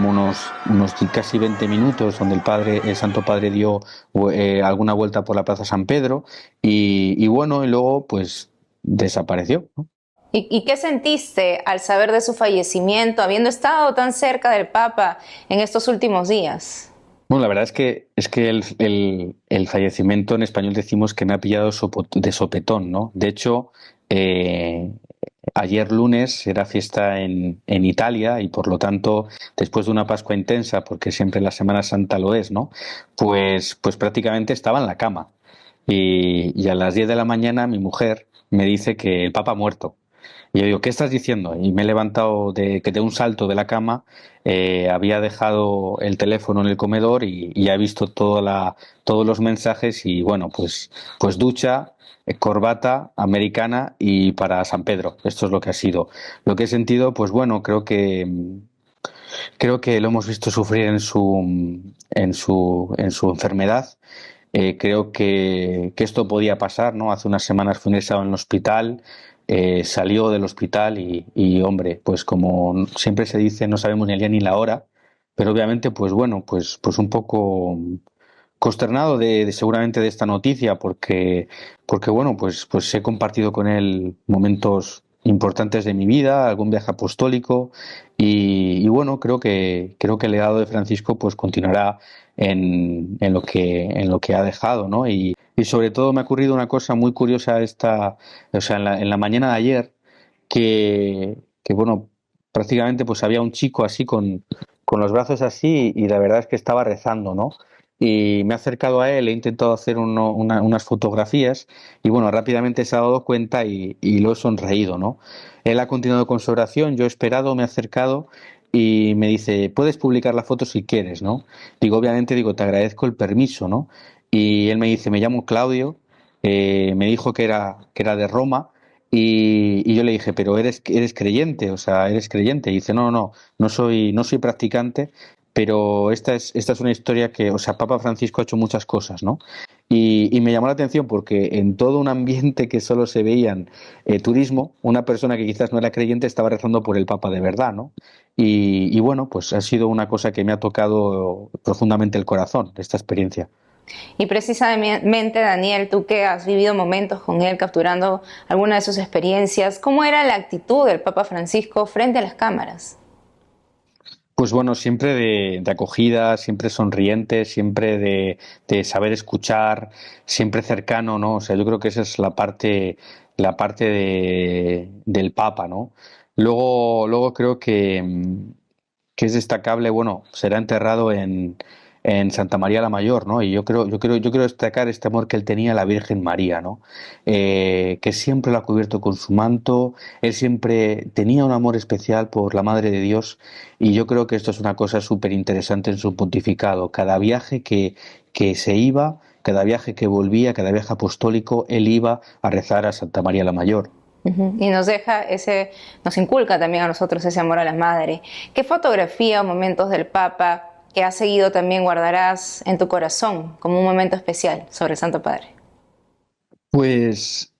unos casi 20 minutos donde el Santo Padre dio alguna vuelta por la Plaza San Pedro y bueno, y luego pues desapareció, ¿no? ¿Y qué sentiste al saber de su fallecimiento, habiendo estado tan cerca del Papa en estos últimos días? Bueno, la verdad es que el fallecimiento, en español decimos que me ha pillado de sopetón, ¿no? De hecho, ayer lunes era fiesta en Italia y por lo tanto, después de una Pascua intensa, porque siempre la Semana Santa lo es, ¿no? Pues prácticamente estaba en la cama. Y a las 10 de la mañana mi mujer me dice que el Papa ha muerto. Y yo digo, ¿qué estás diciendo? Y me he levantado de un salto de la cama, había dejado el teléfono en el comedor y ya he visto todos los mensajes y bueno, pues ducha, corbata americana y para San Pedro. Esto es lo que ha sido. Lo que he sentido, pues bueno, creo que lo hemos visto sufrir en su enfermedad. Creo que esto podía pasar, ¿no? Hace unas semanas fue ingresado en el hospital, salió del hospital y hombre, pues como siempre se dice, no sabemos ni el día ni la hora, pero obviamente, pues bueno, pues un poco consternado seguramente de esta noticia porque bueno, pues he compartido con él momentos importantes de mi vida, algún viaje apostólico y bueno, creo que el legado de Francisco pues continuará en lo que ha dejado, ¿no? Y sobre todo me ha ocurrido una cosa muy curiosa en la mañana de ayer que bueno, prácticamente pues había un chico así con los brazos así y la verdad es que estaba rezando, ¿no? Y me he acercado a él, he intentado hacer unas fotografías y bueno, rápidamente se ha dado cuenta y lo he sonreído, ¿no? Él ha continuado con su oración, yo he esperado, me he acercado y me dice, puedes publicar la foto si quieres, ¿no? Obviamente, te agradezco el permiso, ¿no? Y él me dice, me llamo Claudio, me dijo que era de Roma y yo le dije, pero eres creyente, o sea, eres creyente. Y dice, no soy practicante, pero esta es una historia que, o sea, Papa Francisco ha hecho muchas cosas, ¿no? Y me llamó la atención porque en todo un ambiente que solo se veían turismo, una persona que quizás no era creyente estaba rezando por el Papa de verdad, ¿no? Y bueno, pues ha sido una cosa que me ha tocado profundamente el corazón, esta experiencia. Y precisamente, Daniel, tú que has vivido momentos con él, capturando alguna de sus experiencias, ¿cómo era la actitud del Papa Francisco frente a las cámaras? Pues bueno, siempre de acogida, siempre sonriente, siempre de saber escuchar, siempre cercano, ¿no? O sea, yo creo que esa es la parte del Papa, ¿no? Luego creo que es destacable, bueno, será enterrado en Santa María la Mayor, ¿no? Y yo quiero destacar este amor que él tenía a la Virgen María, ¿no? Que siempre la ha cubierto con su manto, él siempre tenía un amor especial por la Madre de Dios, y yo creo que esto es una cosa súper interesante en su pontificado. Cada viaje que se iba, cada viaje que volvía, cada viaje apostólico, él iba a rezar a Santa María la Mayor. Y nos inculca también a nosotros ese amor a la Madre. ¿Qué fotografía o momentos del Papa que has seguido también guardarás en tu corazón como un momento especial sobre el Santo Padre? Pues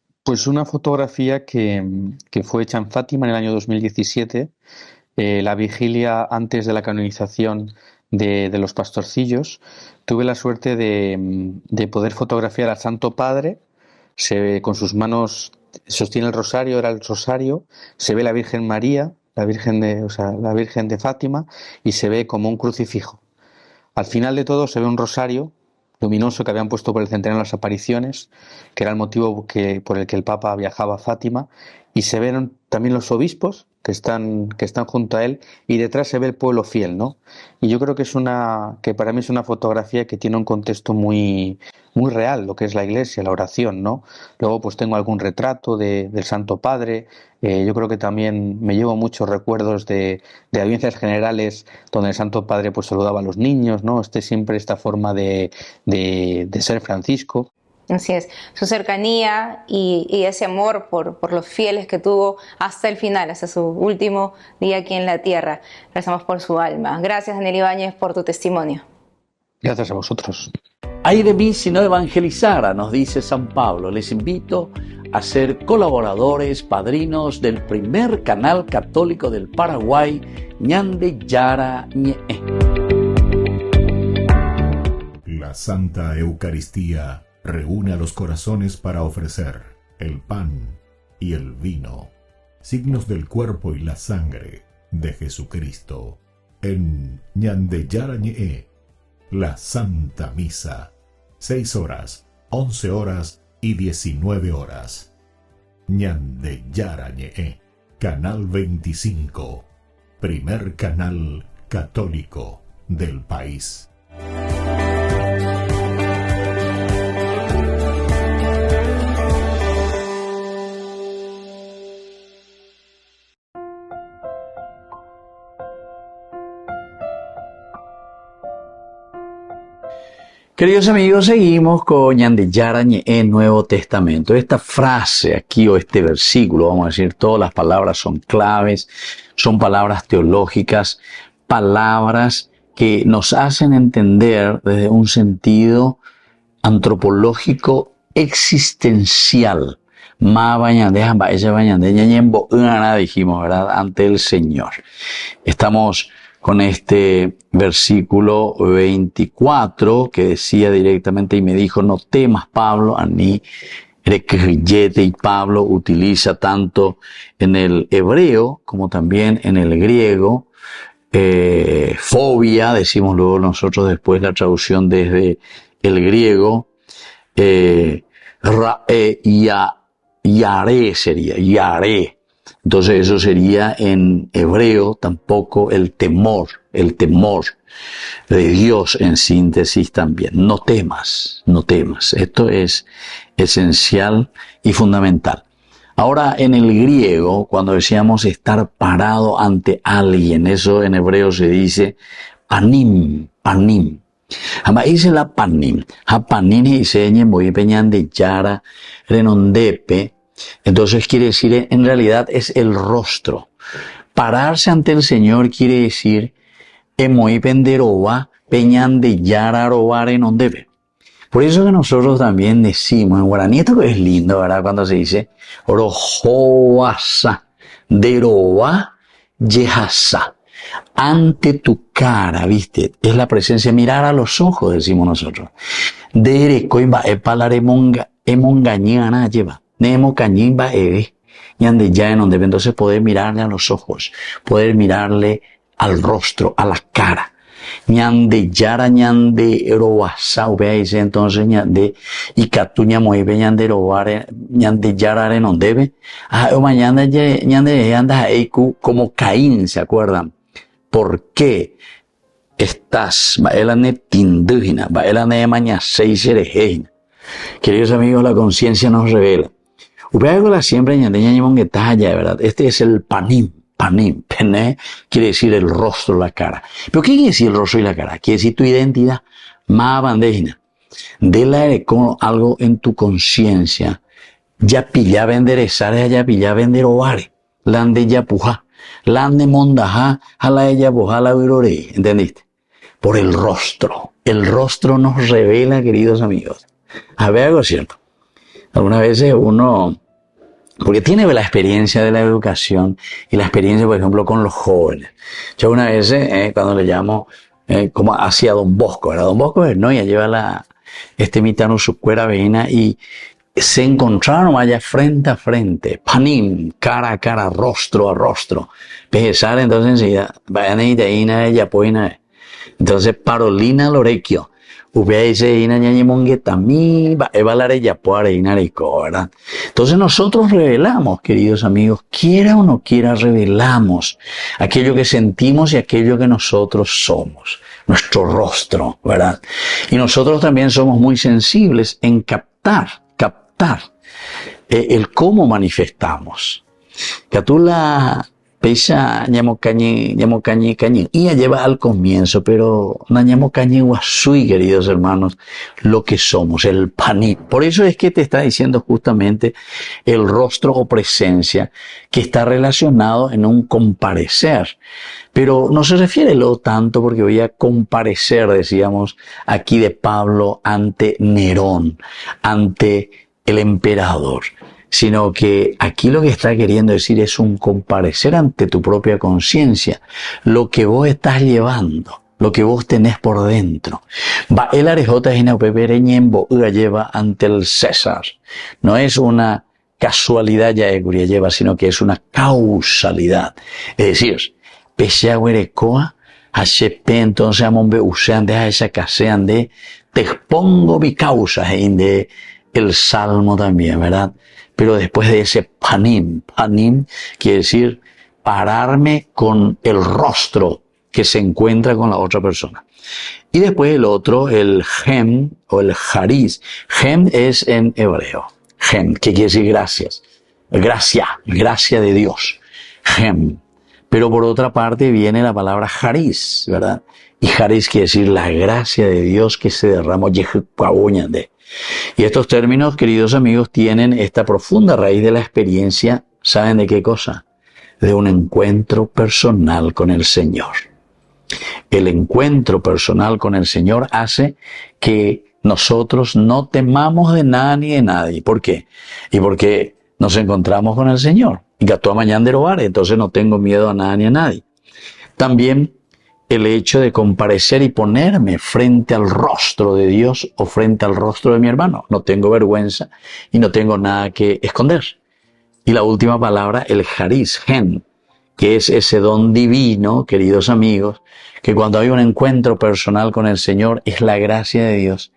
una fotografía que fue hecha en Fátima en el año 2017, la vigilia antes de la canonización de los pastorcillos. Tuve la suerte de poder fotografiar al Santo Padre. Con sus manos sostiene el rosario, era el rosario, se ve la Virgen María, la Virgen de Fátima, y se ve como un crucifijo. Al final de todo se ve un rosario luminoso que habían puesto por el centenario de las apariciones, que era el motivo por el que el Papa viajaba a Fátima, y se ven también los obispos que están junto a él, y detrás se ve el pueblo fiel, ¿no? Y yo creo que que para mí es una fotografía que tiene un contexto muy, muy real, lo que es la Iglesia, la oración, ¿no? Luego pues tengo algún retrato del Santo Padre. Yo creo que también me llevo muchos recuerdos de audiencias generales donde el Santo Padre pues saludaba a los niños, ¿no? Siempre esta forma de ser Francisco. Así es, su cercanía y ese amor por los fieles que tuvo hasta el final, hasta su último día aquí en la tierra. Rezamos por su alma. Gracias, Daniel Ibáñez, por tu testimonio. Gracias a vosotros. Ay de mí si no evangelizara, nos dice San Pablo. Les invito a ser colaboradores, padrinos del primer canal católico del Paraguay, Ñande Yara Ñe'e. La Santa Eucaristía reúne a los corazones para ofrecer el pan y el vino, signos del cuerpo y la sangre de Jesucristo. En Ñande Yara Ñe'e, la Santa Misa, 6 horas, 11 horas y 19 horas. Ñande Yara Ñe'e, Canal 25, primer canal católico del país. Queridos amigos, seguimos con Ñande Yara Ñe'e, Nuevo Testamento. Esta frase aquí o este versículo, vamos a decir, todas las palabras son claves, son palabras teológicas, palabras que nos hacen entender desde un sentido antropológico existencial. Dijimos, ¿verdad? Ante el Señor. Estamos con este versículo 24 que decía directamente, y me dijo, no temas, Pablo, y Pablo utiliza tanto en el hebreo como también en el griego, fobia, decimos luego nosotros después la traducción desde el griego, yaré sería, yaré. Entonces eso sería en hebreo tampoco el temor de Dios en síntesis también. No temas. Esto es esencial y fundamental. Ahora en el griego, cuando decíamos estar parado ante alguien, eso en hebreo se dice panim. Hama dice la panim. Ha panim y señe muy peñan de yara renondepe. Entonces quiere decir, en realidad es el rostro. Pararse ante el Señor quiere decir, emoi penderoba, peñan de yara robare non debe. Por eso que nosotros también decimos en guaraní, esto que es lindo, ¿verdad? Cuando se dice, orojoasa, deroba, yehasa. Ante tu cara, ¿viste? Es la presencia, mirar a los ojos, decimos nosotros. Derecoimba, epalaremonga, emongañana lleva. Nemo cañimba eve, Ñande ya en donde entonces poder mirarle a los ojos, poder mirarle al rostro, a la cara. Ñande yara ñande roasau, vea dice entonces ñande y catuña moibe ñande robare ñande yara non debe. O mañana ñande anda eiku como Caín, ¿se acuerdan? ¿Por qué estás? Baelane tindujina, baelane maña seis serejina. Queridos amigos, la conciencia nos revela. Upeagola siempre ñande ñañimonguetalla, ¿verdad? Este es el panim. Panim, pene, quiere decir el rostro, la cara. ¿Pero qué quiere decir el rostro y la cara? Quiere decir tu identidad. Más bandejina. De la con algo en tu conciencia. Ya pillaba enderezar, ya pillaba enderobare. Lande ya puja. Lande mondaja, jala ella puja la virore. ¿Entendiste? Por el rostro. El rostro nos revela, queridos amigos. A ver, algo cierto. Algunas veces uno, porque tiene la experiencia de la educación y la experiencia, por ejemplo, con los jóvenes. Yo una vez, cuando le llamo, como hacia Don Bosco, ¿verdad? Don Bosco, no, ya lleva mitano su cuera veina y se encontraron allá frente a frente, panim, cara a cara, rostro a rostro. Pesar, entonces enseguida, vayan y de ahí, ella poina. Entonces, Parolina Lorequio. Dice, ¿verdad? Entonces nosotros revelamos, queridos amigos, quiera o no quiera, revelamos aquello que sentimos y aquello que nosotros somos, nuestro rostro, ¿verdad? Y nosotros también somos muy sensibles en captar el cómo manifestamos. Catula pesa ñamocañi, y ya lleva al comienzo, pero na ñamocañi guasui, queridos hermanos, lo que somos, el paní. Por eso es que te está diciendo justamente el rostro o presencia que está relacionado en un comparecer. Pero no se refiere lo tanto porque voy a comparecer, decíamos aquí de Pablo, ante Nerón, ante el emperador. Sino que aquí lo que está queriendo decir es un comparecer ante tu propia conciencia, lo que vos estás llevando, lo que vos tenés por dentro. Va el arejota ñembo lleva ante el César. No es una casualidad ya lleva, sino que es una causalidad. Es decir, pese a huerecoa, HP entonces amombe usean de esa casean de te expongo mi causa de el Salmo también, ¿verdad? Pero después de ese panim quiere decir pararme con el rostro que se encuentra con la otra persona. Y después el otro, el gem o el jariz. Gem es en hebreo. Gem, que quiere decir gracias. Gracia de Dios. Gem. Pero por otra parte viene la palabra jariz, ¿verdad? Y jariz quiere decir la gracia de Dios que se derramó. Y estos términos, queridos amigos, tienen esta profunda raíz de la experiencia, ¿saben de qué cosa? De un encuentro personal con el Señor. El encuentro personal con el Señor hace que nosotros no temamos de nada ni de nadie. ¿Por qué? Y porque nos encontramos con el Señor. Y gató a mañana de robar, entonces no tengo miedo a nada ni a nadie. También el hecho de comparecer y ponerme frente al rostro de Dios o frente al rostro de mi hermano. No tengo vergüenza y no tengo nada que esconder. Y la última palabra, el jariz, gen, que es ese don divino, queridos amigos, que cuando hay un encuentro personal con el Señor es la gracia de Dios,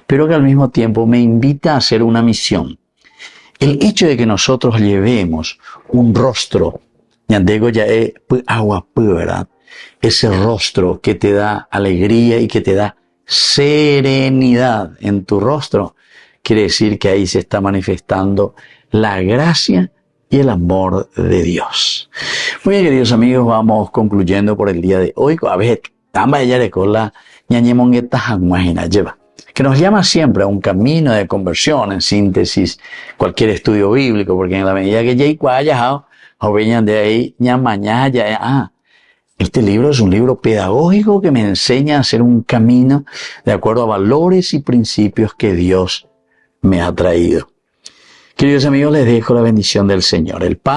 pero que al mismo tiempo me invita a hacer una misión. El hecho de que nosotros llevemos un rostro, ¿verdad? Ese rostro que te da alegría y que te da serenidad en tu rostro, quiere decir que ahí se está manifestando la gracia y el amor de Dios. Muy bien, queridos amigos, vamos concluyendo por el día de hoy. A ver, que nos llama siempre a un camino de conversión, en síntesis, cualquier estudio bíblico, porque en la medida que de ahí, este libro es un libro pedagógico que me enseña a hacer un camino de acuerdo a valores y principios que Dios me ha traído. Queridos amigos, les dejo la bendición del Señor, el Padre.